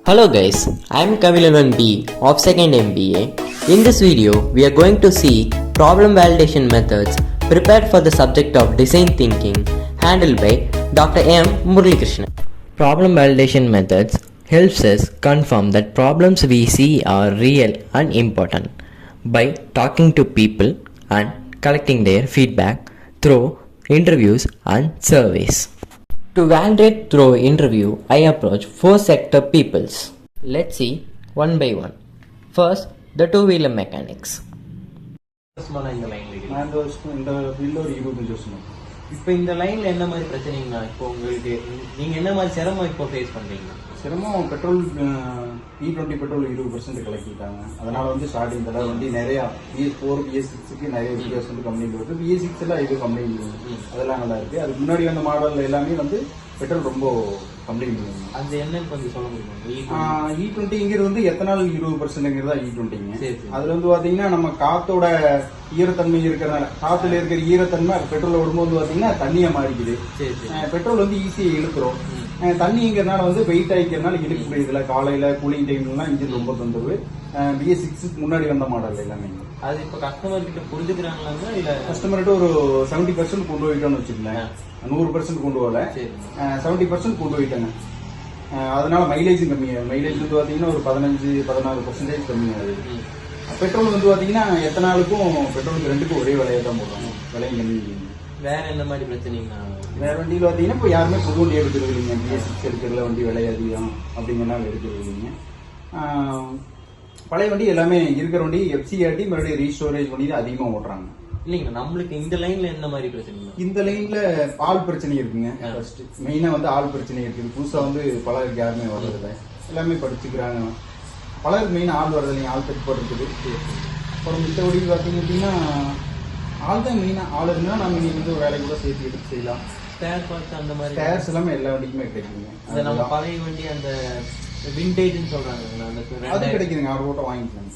Hello guys, I am Kavilan B of 2nd MBA. In this video, we are going to see problem validation methods prepared for the subject of design thinking handled by Dr. M. Muralikrishnan. Problem validation methods helps us confirm that problems we see are real and important by talking to people and collecting their feedback through interviews and surveys. To validate through interview, I approach 4 sector peoples. Let's see one by one. First, the two-wheeler mechanics. இந்த ஃபீல்டில் ஒரு 25 வருஷம். இப்போ இந்த லைனில் என்ன மாதிரி பிரச்சனைங்கண்ணா? இப்போ உங்களுக்கு நீங்கள் என்ன மாதிரி சிரமம் இப்போ ஃபேஸ் பண்ணுறீங்க? சிரமம் பெட்ரோல் E20 பெட்ரோல் 20% கலக்கிட்டாங்க. அதனால வந்து ஸ்டார்டிங் தடவை வந்து நிறையா BS4 BS6க்கு நிறைய வித்தியாசம் வந்து கம்ப்ளைண்ட் வருது. BS6 இது கம்ப்ளைண்ட் அதெல்லாம் நல்லா இருக்கு. அதுக்கு முன்னாடி வந்த மாடல் எல்லாமே வந்து பெட்ரோல் ரொம்ப கம்ப்ளைண்ட் பண்ணுங்க. அந்த என்னன்னு கொஞ்சம் சொல்ல முடியுமா? E20ங்கிறது வந்து எத்தனால் 20%ங்கிறதா E20ங்க. அதுல வந்து பாத்தீங்கன்னா நம்ம காத்தோட ஈரத்தன்மை இருக்கிறதுனால காத்துல இருக்கிற ஈரத்தன்மை பெட்ரோல் விடும்போது பாத்தீங்கன்னா தண்ணியா மாறிக்குது. பெட்ரோல் வந்து ஈஸியா இழுக்கிறோம். தண்ணிங்கிறதுனால வந்து வெயிட் ஆகிக்கிறதுனால இழுக்க முடியுதுல. காலையில கூலிங் டைம்லாம் இன்ஜின் ரொம்ப தொந்தரவு. BS6 முன்னாடி வந்த மாடல் எல்லாமே. அது இப்போ கஸ்டமர் கிட்ட புரிஞ்சுக்கிறாங்களா? இல்ல கஸ்டமர்கிட்ட ஒரு 70% கொண்டு போயிட்டோம்னு வச்சுக்கலேன். 100% கொண்டு போகல, 70% கொண்டு போயிட்டாங்க. அதனால மைலேஜும் கம்மியாகும். மைலேஜ் வந்து பாத்தீங்கன்னா ஒரு 15-16% கம்மியாகுது. பெட்ரோல் வந்து பாத்தீங்கன்னா எத்தனாலுக்கும் பெட்ரோலுக்கு ரெண்டுக்கும் ஒரே விலையை தான் போடுறாங்க. விலையும் கம்மி. வேற என்ன மாதிரி பிரச்சனைங்கண்ணா? வேற வண்டியில் பாத்தீங்கன்னா இப்போ யாருமே புது வண்டி எடுக்கிறது இல்லைங்க. BS6 எடுக்கிறதுல வண்டி விலை அதிகம் அப்படிங்கிறனால எடுக்கிறது இல்லைங்க. பழைய வண்டி எல்லாமே இருக்கிற வண்டி FCRT மறுபடியும் ரீஸ்டோரேஜ் பண்ணி தான் அதிகமாக ஓட்டுறாங்க. இல்லைங்க, நம்மளுக்கு இந்த லைன்ல என்ன மாதிரி பிரச்சனை? இந்த லைன்ல ஆள் பிரச்சனை இருக்குங்க. ஃபர்ஸ்ட் மெயினா வந்து ஆள் பிரச்சனை இருக்குது. புதுசா வந்து பலருக்கு யாருமே வர்றதில்லை. எல்லாமே படிச்சுக்கிறாங்க. பலருக்கு மெயினா ஆள் வர்றது இல்லைங்க. ஆள் தட்டுப்பாடு இருக்குது. அப்புறம் மித்தபடி பார்த்தீங்க அப்படின்னா ஆள் தான் மெயினா. ஆள் இருந்தால் நம்ம இன்னைக்கு வந்து வேலை கூட சேர்த்து எடுத்து செய்யலாம். டயர் பார்ட்ஸ் அந்த மாதிரி டயர்ஸ் எல்லாமே எல்லா வண்டிக்குமே கிடைக்குங்க. அந்த நம்ம பழைய வண்டி அந்த விண்டேஜ்னு சொல்றாங்க, அது கிடைக்குதுங்க. ஆர்டர் போட்டு வாங்கிக்கலாம்.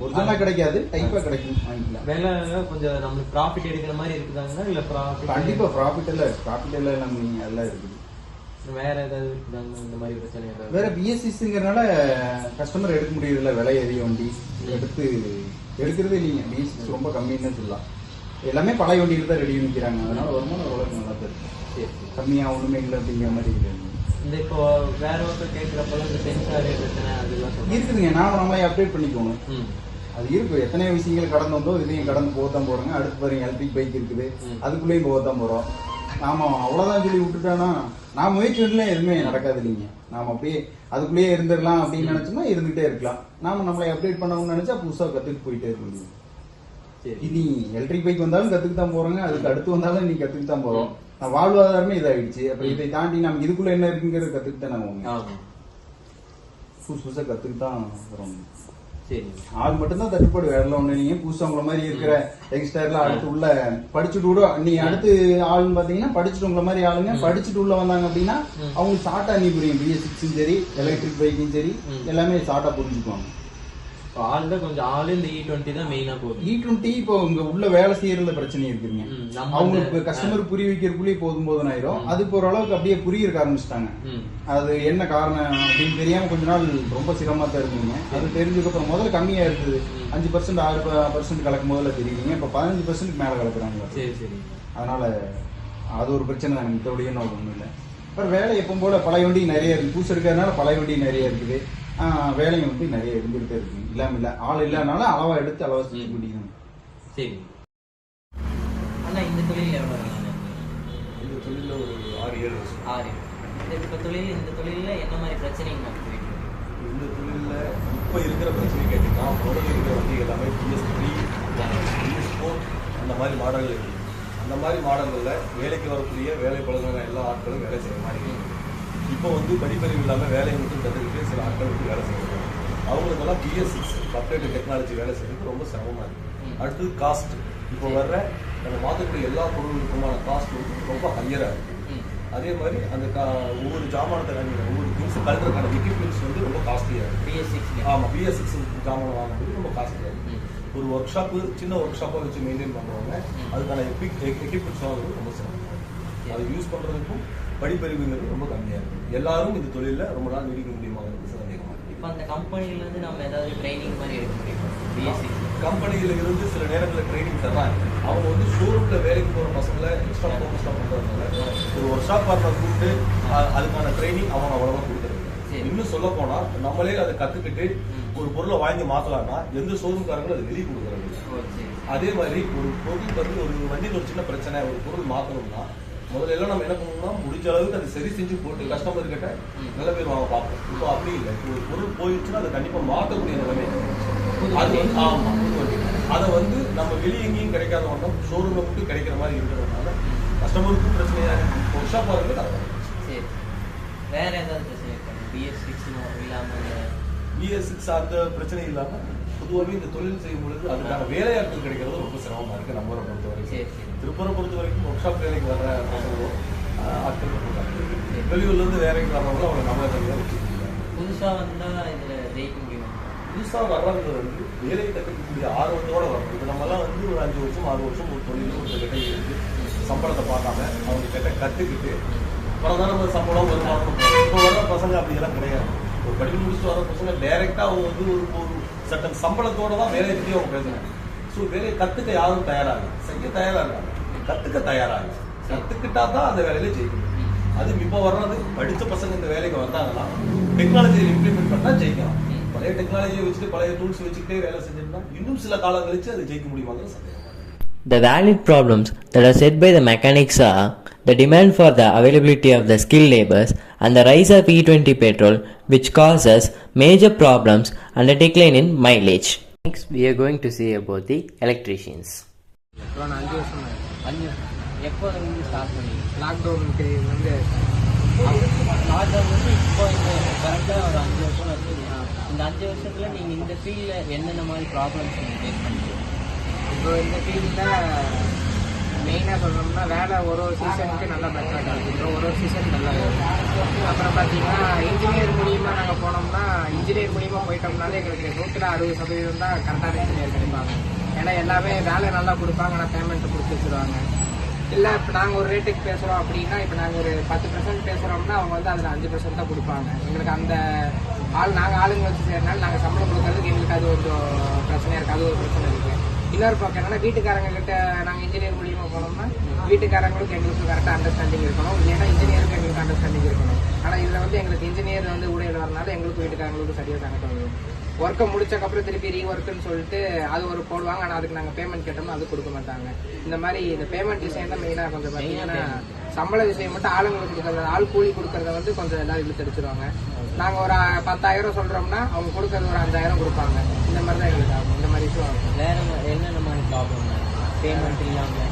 ஒரிஜினலா கிடைக்காது, டைப்பா கிடைக்கும், வாங்கிக்கலாம். வேலை கொஞ்சம் நம்மளுக்கு ப்ராஃபிட் எடுக்கிற மாதிரி இருக்குதாங்களா? இல்ல ப்ராஃபிட்? கண்டிப்பா ப்ராஃபிட் எல்லாம் இருக்கு. ப்ராஃபிட் எல்லாம் எல்லாம் இருக்குது. வேற ஏதாவது இருக்குதாங்க இந்த மாதிரி பிரச்சனை? ஏதாவது வேற BS6ங்கிறனால கஸ்டமர் எடுக்க முடியறதில்ல. விலை ஏறிய வண்டி எடுக்கிறது இல்லைங்க. BS6 ரொம்ப கம்மின்னு தான் சொல்லலாம். எல்லாமே பழைய வண்டியில தான் ரெடி பண்ணிக்கிறாங்க. அதனால வருமானம் ஓரளவுக்கு நல்லா தான் இருக்கு. கம்மியா ஒண்ணுமே இல்லை அப்படிங்கிற மாதிரி இல்லை. இந்த இப்போ வேற ஒருத்தர் கேட்கறப்பெல்லாம் இந்த சென்சார் பிரச்சனை அதெல்லாம் இருக்குதுங்க. நம்மளே அப்டேட் பண்ணிக்கணும். அது இருக்கு. எத்தனை விஷயங்கள் கடந்து வந்தோம், இதையும் கடந்து போகத்தான் போறோங்க. அடுத்து பாருங்க எலக்ட்ரிக் பைக் இருக்குது, அதுக்குள்ளேயும் போகத்தான் போறோம். நாம அவ்வளவுதான் சொல்லி விட்டுட்டோம்னா நான் முயற்சி எதுவுமே நடக்காது இல்லைங்க. நாம அப்படியே அதுக்குள்ளேயே இருந்துடலாம் அப்படின்னு நினைச்சோம்னா இருந்துகிட்டே இருக்கலாம். நாம நம்மளை அப்டேட் பண்ணணும்னு நினைச்சா புதுசா கத்துட்டு போயிட்டே இருக்க முடியும். இனி எலக்ட்ரிக் பைக் வந்தாலும் கத்துக்கு தான் போறோங்க. அதுக்கு அடுத்து வந்தாலும் நீ கத்துக்கு தான் போறோம். வாழ்வாதாரமே இதாயிடுச்சு. அப்புறம் இதை தாண்டி நம்ம இதுக்குள்ள என்ன இருக்குங்கிறத கத்துக்கிட்டு தான் நாங்க புதுசா கத்துக்கு தான் வரோம். ஆள் மட்டும்தான் தட்டுப்பாடு, வேற ஒண்ணு இல்லைங்க. புதுசா உங்களை மாதிரி இருக்கிற யங்ஸ்டர்ல அடுத்து உள்ள படிச்சுட்டு கூட நீ அடுத்து ஆளுன்னு பாத்தீங்கன்னா படிச்சுட்டு உங்களை மாதிரி ஆளுங்க படிச்சுட்டு உள்ள வந்தாங்க அப்படின்னா அவங்களுக்கு ஷார்ட்டா நீ புரியும். BS6ம் சரி எலக்ட்ரிக் பைக்கும் சரி எல்லாமே ஷார்ட்டா புரிஞ்சுக்குவாங்க. ஆள் தான் கொஞ்சம் ஆளு இந்த E20 தான் மெயினா போகுது. E20 இப்போ இங்க உள்ள வேலை செய்யறதுல பிரச்சனை இருக்குங்க. அவங்களுக்கு கஸ்டமர் புரிய வைக்கிறதுக்குள்ளே போதும் ஆயிரும். அதுக்கு ஓரளவுக்கு அப்படியே புரியறக்க ஆரம்பிச்சிட்டாங்க. அது என்ன காரணம் அப்படின்னு தெரியாம கொஞ்ச நாள் ரொம்ப சிரமமா தான் இருக்குங்க. அது தெரிஞ்சதுக்கு அப்புறம் முதல்ல கம்மியா இருக்குது. 5% 6% கலக்கும் போதுல தெரியுதுங்க. இப்ப 15% மேல கலக்குறாங்க. அதனால அது ஒரு பிரச்சனை தான். மித்தபடியே ஒண்ணும் இல்லை. அப்புறம் வேலை எப்பவும் போல பழைய வண்டி நிறைய இருக்கு. புதுசு இருக்கிறதுனால பழைய வண்டி நிறைய இருக்குது. வேலையும் வந்து நிறைய இருந்துகிட்டே இருக்கு. இல்லாம இல்ல ஆள் இல்லனால அளவா எடுத்து அளவா செஞ்சு முடியும். சரி அண்ணா, இந்த தொழில் எவ்வளவு? இந்த தொழில ஒரு 6-7 வருஷம். 6. இந்த தொழில என்ன மாதிரி பிரச்சனைங்க? இந்த தொழில இப்ப இருக்கிற பிரச்சனை கேட்டீங்கன்னா முதல்ல இருக்கிற வண்டி எல்லாமே BS3 BS4 அந்த மாதிரி மாடல்கள் இருக்கு. அந்த மாதிரி மாடல்கள்ல வேலைக்கு வரக்கூடிய வேலை பழகின எல்லா ஆட்களும் வேலை செய்யற மாதிரி இருக்கு. இப்போ வந்து படிப்பறிவு இல்லாமல் வேலையை மட்டும் கற்றுக்கிட்டு சில ஆட்கள் வந்து வேலை செய்யறாங்க. அவங்களுக்கெல்லாம் BS6 அப்டேட் டெக்னாலஜி வேலை செய்யறதுக்கு ரொம்ப சிரமமா இருக்கு. அடுத்தது காஸ்ட். இப்போ வர்ற நம்ம மாற்றக்கூடிய எல்லா பொருளுக்குமான காஸ்ட் வந்து ரொம்ப ஹையரா இருக்கு. அதே மாதிரி அந்த ஒவ்வொரு ஜாமானத்தை ஒவ்வொரு திங்ஸ் கல்றதுக்கான எக்யூப்மெண்ட்ஸ் வந்து ரொம்ப காஸ்ட்லியா இருக்கு. BS6 ஆமா, BS6 ஜாமான் வாங்குறது ரொம்ப காஸ்ட்லியா இருக்கு. ஒரு ஒர்க் ஷாப்பு சின்ன ஒர்க் ஷாப்பா வச்சு மெயின்டைன் பண்றவங்க அதுக்கான எக்யூப்மெண்ட்ஸ் வாங்குறது ரொம்ப சிரமம். அதை யூஸ் பண்றதுக்கும் படிப்பறிவுங்கிறது ரொம்ப கம்மியா இருக்கு. எல்லாரும் இந்த தொழில ரொம்ப நாள் நீடிக்க முடியுமாங்கிறது சந்தேகமா. இப்போ அந்த கம்பெனிலேருந்து நம்ம ஏதாவது ட்ரைனிங் மாதிரி எடுக்க முடியுமா? பிஎஸ்சி கம்பெனியில் இருந்து சில நேரங்களில் ட்ரைனிங் தர்றாங்க. அவங்க வந்து ஷோரூமில் வேலைக்கு போகிற பசங்களை எக்ஸ்ட்ரா ஃபோக்கஸ்டாக பண்ணுறதுனால ஒரு ஒர்க் ஷாப் பார்ட்னர் கூப்பிட்டு அதுக்கான ட்ரைனிங் அவங்க அவ்வளோவா கொடுக்குறது. இன்னும் சொல்ல போனால் நம்மளே அதை கற்றுக்கிட்டு ஒரு பொருளை வாங்கி மாற்றலாம்னா எந்த ஷோரூம்காரங்களும் அது வெளியே கொடுக்குறது. அதே மாதிரி ஒரு பொருள் வந்து ஒரு வண்டியில் ஒரு சின்ன பிரச்சனை, ஒரு பொருள் மாற்றணும்னா முதல்ல எல்லாம் நம்ம என்ன பண்ணணும்னா முடிஞ்ச அளவுக்கு அதை சரி செஞ்சு போட்டு கஸ்டமர் கிட்ட நல்ல பேர் வாங்க பார்ப்போம். இப்போ அப்படி இல்லை. இப்போ ஒரு பொருள் போயிடுச்சுன்னா அதை கண்டிப்பாக மாற்றக்கூடிய நிலைமை. அது வந்து ஆமாம், அதை வந்து நம்ம வெளியே எங்கேயும் கிடைக்காத வந்தோம் ஷோரூமில் மட்டும் கிடைக்கிற மாதிரி இருக்கிறதுனால கஸ்டமருக்கும் பிரச்சனையாக ஒர்க் ஷாப் வரது தரணும். சரி, வேற ஏதாவது பிரச்சனை இருக்காங்க? BS6 இல்லாமல் BS6 அந்த பிரச்சனை இல்லாமல் பொதுவாகவே இந்த தொழில் செய்யும் பொழுது அதுக்கான வேலையாட்கள் கிடைக்கிறது ரொம்ப சிரமமாக இருக்குது நம்மளை பொறுத்த வரைக்கும். திருப்பூரை பொறுத்த வரைக்கும் ஒர்க் ஷாப் வேலைக்கு வர பசங்களும் ஆட்கள் வெளியூர்லேருந்து வேலைக்கு வர்றவங்களும் அவங்க நம்மளை தனியாக வச்சுருக்காங்க. புதுசாக வந்தால் இதில் ஜெயிக்க முடியுமா? புதுசாக வர்றவங்க வந்து வேலையை கற்றுக்கக்கூடிய ஆர்வத்தோடு வரணும். இப்போ நம்மலாம் வந்து ஒரு 5 வருஷம் 6 வருஷம் ஒரு தொழில் ஒரு கிட்ட இருந்து சம்பளத்தை பார்க்காம அவங்க கிட்ட கற்றுக்கிட்டு அப்புறம் தான் நம்ம சம்பளம் வருமானம். இப்போ வர பசங்க அப்படியெல்லாம் கிடையாது. ஒரு படிப்பு முடிச்சுட்டு வர பசங்க டைரெக்டாக அவங்க வந்து ஒரு சட்டம் சம்பளத்தோடு தான் வேலையை பற்றி அவங்க பேசுகிறாங்க. ஸோ வேலையை கற்றுக்க யாரும் தயாராக செய்ய தயாராக இருக்காங்க, கற்றுக்க தயாராக கற்றுக்கிட்டா தான் அந்த வேலையில ஜெயிக்கணும். அது இப்போ வர்றது படித்த பசங்க இந்த வேலைக்கு வந்தாங்கன்னா டெக்னாலஜியை இம்ப்ளிமெண்ட் பண்ணால் ஜெயிக்கலாம். பழைய டெக்னாலஜியை வச்சுட்டு பழைய டூல்ஸ் வச்சுக்கிட்டே வேலை செஞ்சிருந்தா இன்னும் சில காலம் கழிச்சு அது ஜெயிக்க முடியுமாங்கிற சந்தேகம். The valid problems that are set by the mechanics are the demand for the availability of the skilled laborers and the rise of E20 petrol, which causes major problems and a decline in mileage. Next, we are going to see about the electricians. நான் 5 வருஷம் எப்போ வந்து start பண்ணி லாக்டவுனுக்கு வந்து lockdown வந்து இப்போ இந்த கரெக்டாக ஒரு 5 வருஷம் வந்து இந்த 5 வருஷத்தில் நீங்கள் இந்த ஃபீல்டில் என்னென்ன மாதிரி ப்ராப்ளம்ஸ் நீங்கள் ஃபேஸ் பண்ணுறீங்க? இப்போ இந்த ஃபீல்டில் மெயினாக சொல்லணும்னா வேலை ஒரு சீசனுக்கு நல்லா பெட்டராக கிடைக்கும், ஒரு சீசன் நல்லா இருக்கும். அப்புறம் பார்த்தீங்கன்னா இன்ஜினியர் மூலியமாக நாங்கள் போனோம்னா இன்ஜினியர் மூலியமாக போயிட்டோம்னாலே எங்களுக்கு 160% தான் கரெக்டான இன்ஜினியர் கிடைப்பாங்க. ஏன்னா எல்லாமே வேலை நல்லா கொடுப்பாங்க, ஆனால் பேமெண்ட்டு கொடுத்து வச்சுருவாங்க. இல்லை இப்போ நாங்கள் ஒரு ரேட்டுக்கு பேசுகிறோம் அப்படின்னா இப்போ நாங்கள் ஒரு 10% பேசுகிறோம்னா அவங்க வந்து அதில் 5% தான் கொடுப்பாங்க. எங்களுக்கு அந்த நாங்கள் ஆளுங்க வச்சு செய்யறதுனால நாங்கள் சம்பளம் கொடுக்கறதுக்கு எங்களுக்கு அது கொஞ்சம் பிரச்சனையாக இருக்குது. அது ஒரு பிரச்சனை இருக்குது. இன்னொரு பக்கம் என்னன்னா வீட்டுக்காரங்க கிட்ட நாங்கள் இன்ஜினியர் மூலியமாக போனோம்னா வீட்டுக்காரங்களுக்கு எங்களுக்கு கரெக்டாக அண்டர்ஸ்டாண்டிங் இருக்கணும், இல்லைன்னா இன்ஜினியருக்கு எங்களுக்கு அண்டர்ஸ்டாண்டிங் இருக்கணும். ஆனால் இதில் வந்து எங்களுக்கு இன்ஜினியர் வந்து ஊழியர் வரனால எங்களுக்கு வீட்டுக்காரங்களுக்கு சரியாக சங்கடம் வரும். ஒர்க்கை முடிச்சக்கப்புறம் திருப்பி ரீஒர்க்குன்னு சொல்லிட்டு அது ஒரு போடுவாங்க, ஆனால் அதுக்கு நாங்கள் பேமெண்ட் கேட்டோம்னா அது கொடுக்க மாட்டாங்க. இந்த மாதிரி இந்த பேமெண்ட் விஷயம் தான் மெயினாக கொஞ்சம் பார்த்தீங்கன்னா சம்பள விஷயம் மட்டும் ஆளுங்களுக்கு கொடுக்கறத ஆள் கூலி கொடுக்கறத வந்து கொஞ்சம் எல்லாரும் இழுத்து அடிச்சிருவாங்க. நாங்கள் ஒரு 10,000 சொல்கிறோம்னா அவங்க கொடுக்கறது ஒரு 5,000 கொடுப்பாங்க. இந்த மாதிரி தான் எங்களுக்கு ஆகும். இந்த மாதிரி விஷயம் ஆகும். வேற என்னென்ன மாதிரி ப்ராப்ளம்? பேமெண்ட் இல்லாமல்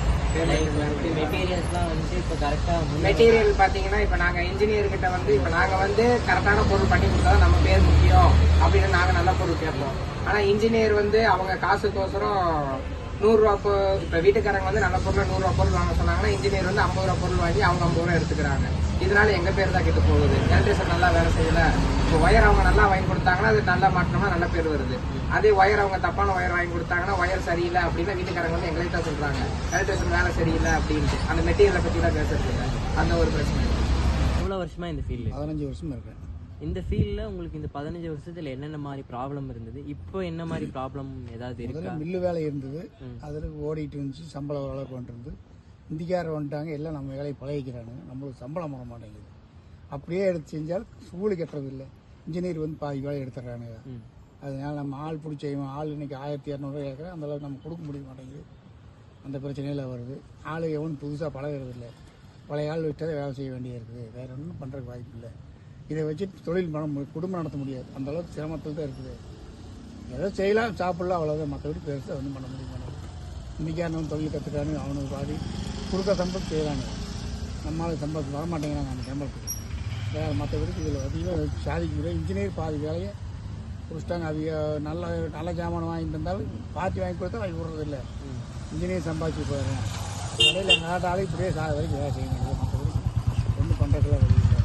மெட்டீரியல்ஸ்லாம் வந்து இப்போ கரெக்டாக மெட்டீரியல் பார்த்தீங்கன்னா இப்போ நாங்கள் இன்ஜினியர்கிட்ட வந்து இப்போ நாங்கள் வந்து கரெக்டான பொருள் பண்ணி கொடுத்தா நம்ம பேர் முக்கியம் அப்படின்னு நாங்கள் நல்ல பொருள் கேட்போம். ஆனால் இன்ஜினியர் வந்து அவங்க காசுக்கோசரம் 100 ரூபா இப்போ வீட்டுக்காரங்க வந்து நல்ல பொருள் 100 ரூபா பொருள் வாங்க சொன்னாங்கன்னா இன்ஜினியர் வந்து 50 ரூபா பொருள் வாங்கி அவங்க 50 ரூபா எடுத்துக்கிறாங்க. இதனால எங்கள் பேர் தான் கெட்டு போகுது. எலக்ட்ரிஷியன் நல்லா வேலை செய்யலை. இப்போ ஒயர் அவங்க நல்லா வாங்கி கொடுத்தாங்கன்னா அது நல்லா மாட்டினோம்னா நல்ல பேர் வருது. அதே ஒயர் அவங்க தப்பான ஒயர் வாங்கி கொடுத்தாங்கன்னா ஒயர் சரியில்லை அப்படின்னா வீட்டுக்காரங்க வந்து எங்களை தான் சொல்கிறாங்க எலக்ட்ரிஷியன் வேலை சரியில்லை அப்படின்ட்டு. அந்த மெட்டீரியலை பற்றி தான் பேசுறது அந்த ஒரு பிரச்சனை. எவ்வளோ வருஷமாக இந்த ஃபீல்டு? 15 வருஷமா இருக்கேன். இந்த ஃபீல்டில் உங்களுக்கு இந்த 15 வருஷத்தில் என்னென்ன மாதிரி ப்ராப்ளம் இருந்தது? இப்போ என்ன மாதிரி ப்ராப்ளம் ஏதாவது இருக்கா? மில்லு வேலை இருந்தது, அதில் ஓடிட்டு இருந்துச்சு, சம்பளம் ஓரளவுக்கு வந்துருந்து. இந்திக்காரர் வந்துட்டாங்க, எல்லாம் நம்ம வேலையை பழகிக்கிறாங்க, நம்மளுக்கு சம்பளம் வர மாட்டேங்குது. அப்படியே எடுத்து செஞ்சால் கூலி கட்டுறது இல்லை. இன்ஜினியர் வந்து பாதி வேலை எடுத்துடுறாங்க. அதனால நம்ம ஆள் பிடிச்ச ஆள் இன்னைக்கு 1200 கேட்குறேன், அந்த அளவுக்கு நம்ம கொடுக்க முடிய மாட்டேங்குது. அந்த பிரச்சனையில் வருது. ஆள் எவனும் புதுசாக பழகிறது இல்லை. பழைய ஆள் விட்டால் வேலை செய்ய வேண்டியது இருக்குது. வேறு ஒன்றும் பண்ணுறதுக்கு வாய்ப்பு இல்லை. இதை வச்சு தொழில் பண்ண குடும்பம் நடத்த முடியாது. அந்த அளவுக்கு சிரமத்தில் தான் இருக்குது. ஏதோ செய்யலாம், சாப்பிடலாம், அவ்வளோதான். மற்றபடி பெருசாக ஒன்றும் பண்ண முடியுமா? இன்றைக்கான தொழில் கற்றுக்கானு அவனுக்கு பாதி கொடுக்க சம்பளம் செய்கிறாங்க. நம்மளால் சம்பளத்துக்கு வரமாட்டேங்கிறாங்க. அந்த சம்பளத்துக்கு வேறு மற்றபடிக்கு இதில் அதிகம் சாதிக்க இன்ஜினியர் பாதி வேலையை பிடிச்சிட்டாங்க. அதிக நல்ல ஜாமான் வாங்கிட்டு இருந்தாலும் பார்த்து வாங்கி கொடுத்தா வாங்கி விடுறதில்லை. இன்ஜினியர் சம்பாதிச்சு போயிடுறேன். கடையில் எங்கள் ஆட்டாலும் இப்படியே வரைக்கும் வேலை செய்ய முடியாது. மற்றபடி ஒன்றும் பண்ணுறதுல வழி இல்லை.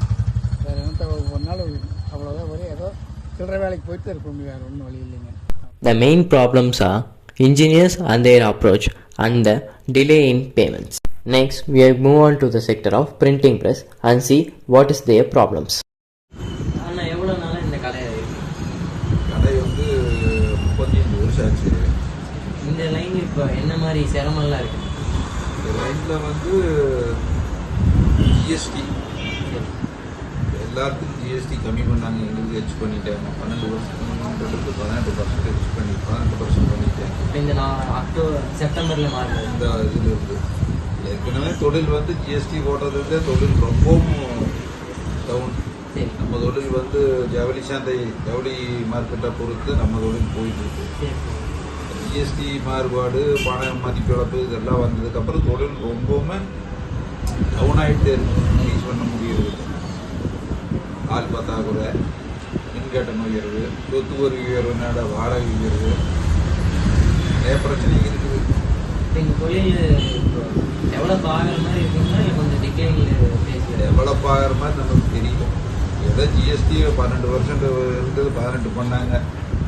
வேறு என்ன ஒரு நாள் அவ்வளோதான் வரையும் ஏதோ சில்லற வேலைக்கு போயிட்டு இருக்க முடியும். வேறு ஒன்றும் வழி இல்லைங்க. The main problems are engineers and their approach and the delay in payments. Next, we move on to the sector of printing press and see what is their problems. அண்ணா எவ்வளோ நாளாக இந்த கடை இந்த லைன் இப்போ என்ன மாதிரி சிரமம்லாம் இருக்குது? இந்த லைனில் வந்து ஜிஎஸ்டி எல்லாத்துக்கும் ஜிஎஸ்டி கம்மி பண்ணாங்க, எங்களுக்கு ஹெச் பண்ணிட்டாங்க. 12% ஹெச் பண்ணி 18% பண்ணிட்டாங்க. இப்போ இந்த செப்டம்பரில் மாறுது இந்த இதில் இருக்குது. ஏற்கனவே தொழில் வந்து ஜிஎஸ்டி போடுறதுக்கு தொழில் ரொம்பவும் டவுன். சரி. நம்ம தொழில் வந்து ஜவுளி சந்தை ஜவுளி மார்க்கெட்டை பொறுத்து நம்ம தொழில் போயிட்டுருக்கு. சரி. ஜிஎஸ்டி மாறுபாடு, பண மதிப்பிழப்பு இதெல்லாம் வந்ததுக்கப்புறம் தொழில் ரொம்பவுமே டவுன் ஆகிட்டே இருக்கு. யூஸ் பண்ண முடியறது ஆள் பத்தாக்குறை, மின்கட்டண உயர்வு, சொத்து வரி உயர்வுனால வாடகை உயர்வு, நிறைய பிரச்சனைகள் இருக்குது. இப்போ இந்த தொழில் டெவலப் ஆகிற மாதிரி இருக்குங்களா இல்லை கொஞ்சம் டிக்ளைனில் பேசுகிறது? டெவலப் ஆகிற மாதிரி நமக்கு தெரியும். ஏதோ ஜிஎஸ்டி 12% இருந்தது 18 பண்ணாங்க.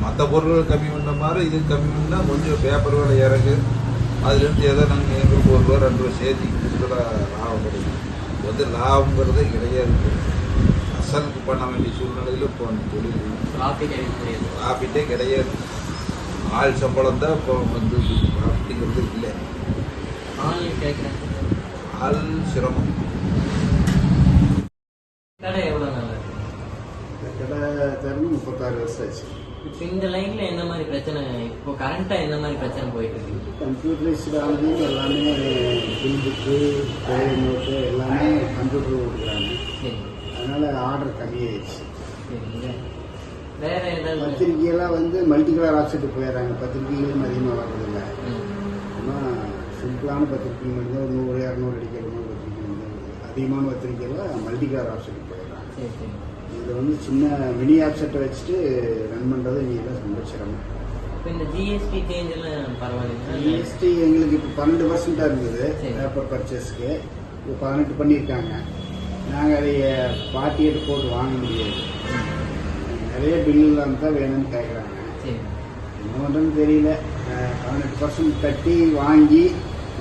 மற்ற பொருட்கள் கம்மி பண்ண மாதிரி இது கம்மி பண்ணால் கொஞ்சம் பேப்பர் விலை இறங்கு. அதுலேருந்து ஏதோ நாங்கள் எங்களுக்கு ₹1 ₹2 சேர்த்து கூடுதலாக லாபம் கிடைக்கும். இது வந்து லாபங்கிறதே கிடையாது. அசலுக்கு பண்ண வேண்டிய சூழ்நிலையில் இப்போ அந்த தொழில் ப்ராஃபிட் எடுக்க முடியாது. ப்ராஃபிட்டே கிடையாது. ஆள் சம்பளம் தான் இப்போ வந்து ப்ராஃபிட்டுங்கிறது இல்லை. ஆள் கேட்குறேன். ஆள் சிரமம். கடை எவ்வளோ நல்லா இருக்கு? கடை திறந்து 36 வருஷம் ஆச்சு. இப்போ இந்த லைனில் என்ன மாதிரி பிரச்சனை, இப்போ கரண்ட்டாக என்ன மாதிரி பிரச்சனை போயிட்டு இருக்கு? கம்ப்யூட்டரைஸ்டு ஆனது எல்லாமே பில் புக்கு, பே நோட்டு எல்லாமே கம்ப்யூட்டர் கொடுக்குறாங்க. சரி. அதனால் ஆர்டர் கம்மியாயிடுச்சு. சரிங்க. வேற ஏதாவது? பத்திரிக்கையெல்லாம் வந்து மல்டி கலர் ஆப்ஷெட்டு போயிடுறாங்க. பத்திரிக்கைகளும் அதிகமாக வர்றதில்லை. ஆனால் சிம்பிளான பத்திரிக்கை மட்டும் ஒரு 100 200 அடிக்கிற மாதிரி பத்திரிக்கை வந்து அதிகமான பத்திரிக்கையெல்லாம் மல்டி கலர் ஆப்ஷெட்டு போயிடுறாங்க. சரி சரி. இதில் வந்து சின்ன மினி ஆப்ஷெட்டை வச்சுட்டு ரன் பண்ணுறது இங்கே ரொம்ப சிரமம். இப்போ இந்த ஜிஎஸ்டி சேஞ்ச் எல்லாம் பரவாயில்லைங்களா? ஜிஎஸ்டி எங்களுக்கு இப்போ 12% இருந்தது சரி. பேப்பர் பர்ச்சேஸ்க்கு. இப்போ 18 பண்ணியிருக்காங்க. நாங்கள் அதை பார்ட்டியேட்டு போட்டு வாங்க முடியாது. நிறைய பில்லுலாம் தான் வேணும்னு கேட்குறாங்க. சரி. என்ன பண்ணுறதுன்னு தெரியல. 18% கட்டி வாங்கி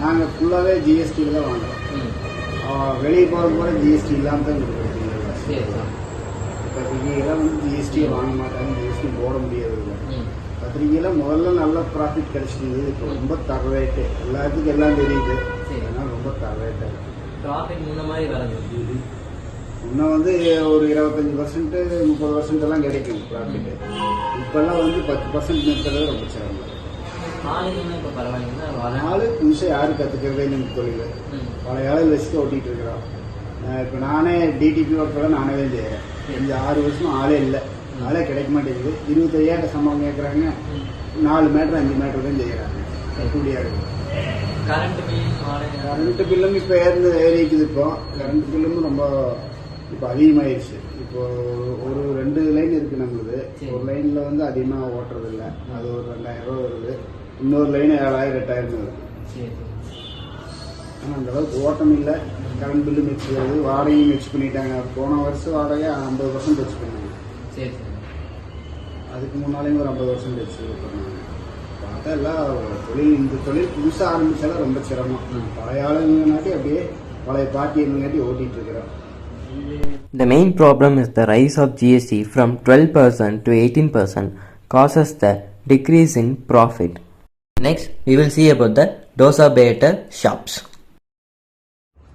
நாங்கள் ஃபுல்லாகவே ஜிஎஸ்டியில் தான் வாங்குறோம். வெளியே போகிறது கூட ஜிஎஸ்டி இல்லாமல் தான் கொடுக்குறோம். சரி சார். பத்திரிகையெல்லாம் வந்து ஜிஎஸ்டியை வாங்க மாட்டாங்க, ஜிஎஸ்டி போட முடியாது. பத்திரிகையில் முதல்ல நல்ல ப்ராஃபிட் கிடைச்சிது. இப்போ ரொம்ப தர ரேட்டு எல்லாத்துக்கும் எல்லாம் தெரியுது. அதனால் ரொம்ப தர ரேட்டு. ப்ராஃபிட் முன்ன மாதிரி வரது. இன்னும் வந்து ஒரு 25% 30% எல்லாம் கிடைக்கும் ப்ராஃபிட்டு. இப்போல்லாம் வந்து 10% நிறுத்துறது ரொம்ப சிரமம். ஆளுங்கன்னா இப்போ பரவாயில்லைங்களா? ஆளு புதுசாக யாரும் கற்றுக்கிறதே இந்த தொழில். பழைய ஆளு வச்சுட்டு ஓட்டிகிட்டு இருக்கிறோம். இப்போ நானே டிடிபி ஒர்க்கெல்லாம் நானே தான் செய்கிறேன். இந்த 6 வருஷம் ஆளே இல்லை. ஆளே கிடைக்க மாட்டேங்குது. 25,000 சம்பளம் கேட்குறாங்க. 4 மீட்டர் 5 மீட்டர் தான் செய்கிறாங்க. கூடியா இருக்குது. கரண்ட் பில்லும் இப்போ ஏறிக்குது. இப்போ கரண்ட் பில்லும் ரொம்ப இப்போ அதிகமாகிடுச்சு. இப்போ ஒரு 2 லைன் இருக்குது நம்மளுது. ஒரு லைனில் வந்து அதிகமாக ஓட்டுறது இல்லை. அது ஒரு 2000 ரூபா வருது. இன்னொரு லைன் 7000 8000 வருது. ஆனால் அந்த அளவுக்கு ஓட்டம் இல்லை. கரண்ட் பில்லு மிக்ஸ் வருது. வாடகையும் மிக்ஸ் பண்ணிட்டாங்க. போன வருஷம் வாடகை 50% மிக்ஸ் பண்ணாங்க. சரி. அதுக்கு முன்னாலேயும் ஒரு 50% மிக்ஸ் பண்ணாங்க. பார்த்தா எல்லாம் தொழில் இந்த தொழில் புதுசாக ஆரம்பிச்சாலும் ரொம்ப சிரமம். பழைய ஆளுங்கனாட்டி அப்படியே பழைய பார்ட்டிங்காட்டி ஓட்டிகிட்டு இருக்கிறோம். The main problem is the rise of GST from 12% to 18% causes the decrease in profit. Next, we will see about the dosa batter shops.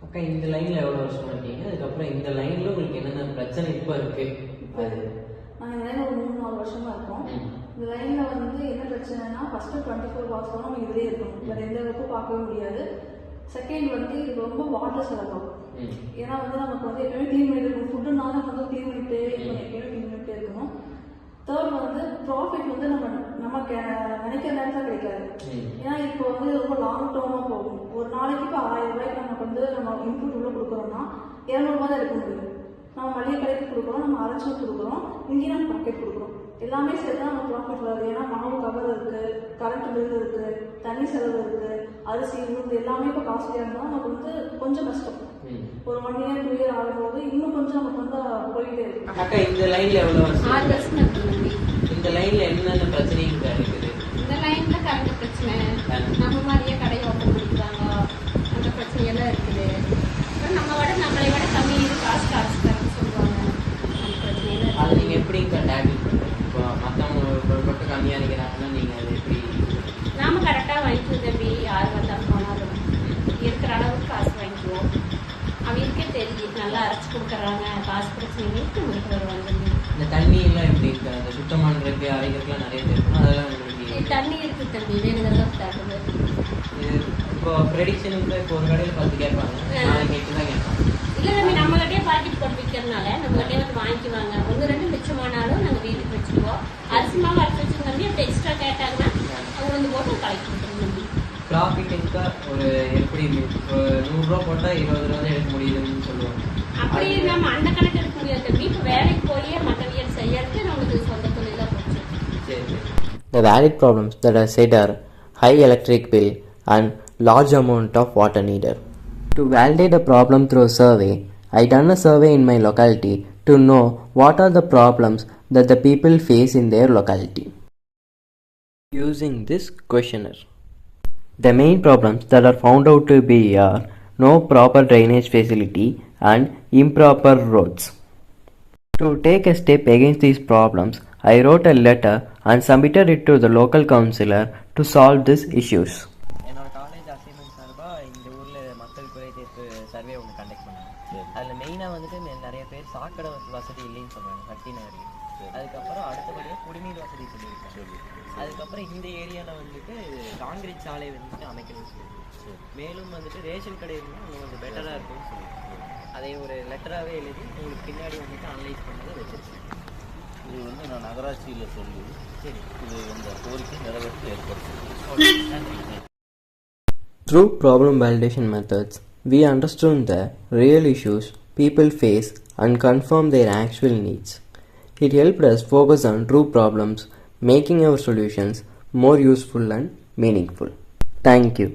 Okay, இந்த லைன்ல எவ்வளவு வருஷமா இருக்கீங்க? அதுக்கப்புறம் இந்த லைன்ல உங்களுக்கு என்னென்ன பிரச்சனை இப்போ இருக்கு? நாங்கள் இந்த லைனில் ஒரு 3-4 வருஷமா இருக்கோம். இந்த லைனில் வந்து என்ன பிரச்சனைனா ஃபர்ஸ்ட் 24 ஹவர்ஸ் தான் நம்ம இதுலேயே இருக்கணும். வேறு எந்த அளவுக்கும் பார்க்கவே முடியாது. செகண்ட் வந்து இது ரொம்ப வாட்டர் செலவாகும். ஏன்னா வந்து நமக்கு வந்து எப்பவுமே க்ளீன் பண்ணிட்டு இருக்கணும். ஃபுட்டுனால நம்ம வந்து க்ளீன் பண்ணிட்டே இருக்கணும். எப்பயுமே க்ளீன் பண்ணிட்டே இருக்கணும். தேர்ட் வந்து ப்ராஃபிட் வந்து நமக்கு நினைக்கிற நேரத்தில் கிடைக்காது. ஏன்னா இப்போ வந்து ரொம்ப லாங் டேர்மாக போகும். ஒரு நாளைக்கு இப்போ 1000 ரூபாய்க்கு நமக்கு வந்து நம்ம இன்புட் உள்ள கொடுக்குறோம்னா 200 ரூபாய் தான் எடுக்க முடியும். நம்ம மளிகை கடைக்கு கொடுக்குறோம், நம்ம அரைச்சி கொடுக்குறோம், இங்கேயும் நம்ம பாக்கெட் கொடுக்குறோம். எல்லாமே சேர்த்து நம்ம ப்ராஃபிட் வருது. ஏன்னா மாவு கவர் இருக்குது, கரண்ட் பில் இருக்குது, தண்ணி செலவு இருக்குது, அரிசி இது எல்லாமே இப்போ காஸ்ட்லியாக இருந்தால் நமக்கு வந்து கொஞ்சம் கஷ்டம். ஒரு 1 year 2 year ஆகும்போது இன்னும் கொஞ்சம் நமக்கு வந்து போயிட்டே இருக்கு. அக்கா இந்த லைன்ல எவ்வளவு வருஷம்? 6 வருஷம் இருக்கு. இந்த லைன்ல என்னென்ன பிரச்சனைங்க இருக்குது? இந்த லைன்ல கரண்ட் பிரச்சனை, நம்ம மாதிரியே கடையை ஓப்பன் பண்ணிக்கிறாங்க, அந்த பிரச்சனையெல்லாம் இருக்குது. நம்மளை விட கம்மி காசு தரேன்னு சொல்லுவாங்க. அந்த பிரச்சனையெல்லாம் அது நீங்க எப்படி டேக்கிள் பண்ணுறீங்க? இப்போ மற்றவங்க மட்டும் கம்மியாக இருக்கிறாங்கன்னா நீங்கள் அதை எப்படி? நாம கரெக்டாக வாங்கிக்குவோம் தம்பி, யார் வந்தாலும் போனாலும் இருக்கிற அளவுக்கு காசு வாங்கிக்குவோம். அவங்களுக்கே தெரியும், நல்லா அரைச்சி கொடுக்குறாங்க, காசு பிரச்சனைகளுக்கு நம்மளுக்கு வருவாங்க தம்பி. இந்த தண்ணி எல்லாம் எப்படி இருக்கு? அந்த சுத்தமானதுக்கு அரைக்கிறதுக்குலாம் நிறைய பேர் இருக்கும், அதெல்லாம் உங்களுக்கு தண்ணி இருக்கு தம்பி, வேணுங்கிறத தருது. இப்போ ப்ரெடிக்ஷனுக்கு இப்போ ஒரு கடையில் 10 கேட்பாங்க, நாளைக்கு 8 தான் கேட்பாங்க. இல்லை தம்பி, நம்மகிட்டே பாக்கெட் போட்டு விற்கிறதுனால நம்மகிட்டே வந்து வாங்கிக்குவாங்க. 1-2 மிச்சமானாலும் நாங்கள் வீட்டுக்கு வச்சுக்குவோம். அரிசி மாவு அரைச்சி வச்சுருங்க தம்பி, அப்படி எக்ஸ்ட்ரா கேட்டாங்கன்னா அவங்க வந்து போட்டு கலெக்ட் கொடுத்துருங்க தம்பி. ப்ராஃபிட்டுக்கு ஒரு எப்படி 100 ரூபா போட்டால் 20 ரூபா தான் எடுக்க முடியுதுன்னு சொல்லுவாங்க. அப்படி நம்ம அந்த கணக்கு எடுக்க முடியாது தம்பி. இப்போ வேலைக்கு போய் மற்றவியல் செய்யறதுக்கு நம்மளுக்கு சொந்த தொழிலாக போச்சு. சரி. The valid problems that are said are high electric bill and large amount of water needed. To validate a problem through a survey, I done a survey in my locality to know what are the problems that the people face in their locality. Using this questionnaire, the main problems that are found out to be are no proper drainage facility and improper roads. To take a step against these problems, I wrote a letter and submitted it to the local councillor to solve these issues. என்னோட college assignment சார்பாக இந்த ஊரில் மக்கள் குறை தீர்ப்பு survey ஒன்று conduct பண்ணாங்க. அதில் மெயினாக வந்துட்டு நிறைய பேர் சாக்கடை வசதி இல்லைன்னு சொல்கிறாங்க சக்தி நகரில். அதுக்கப்புறம் அடுத்தபடியாக குடிநீர் வசதி சொல்லியிருக்காங்க. அதுக்கப்புறம் இந்த ஏரியாவில் வந்துட்டு காங்கிரீட் சாலை வந்துட்டு அமைக்கணும்னு சொல்லி, மேலும் வந்துட்டு ரேஷன் கடை இருந்தால் அவங்க கொஞ்சம் பெட்டராக இருக்கும்னு சொல்லி அதை ஒரு லெட்டராகவே எழுதி உங்களுக்கு பின்னாடி வந்துட்டு அனலைஸ் பண்ணதை வச்சிருக்கேன். இது வந்து நான் நகராட்சியில் சொல்லி சரி இது இந்த கோரிக்கை நிறைவேற்ற ஏற்படுத்தி. Through problem validation methods, we understood the real issues people face and confirm their actual needs. It helped us focus on true problems, making our solutions more useful and meaningful. Thank you.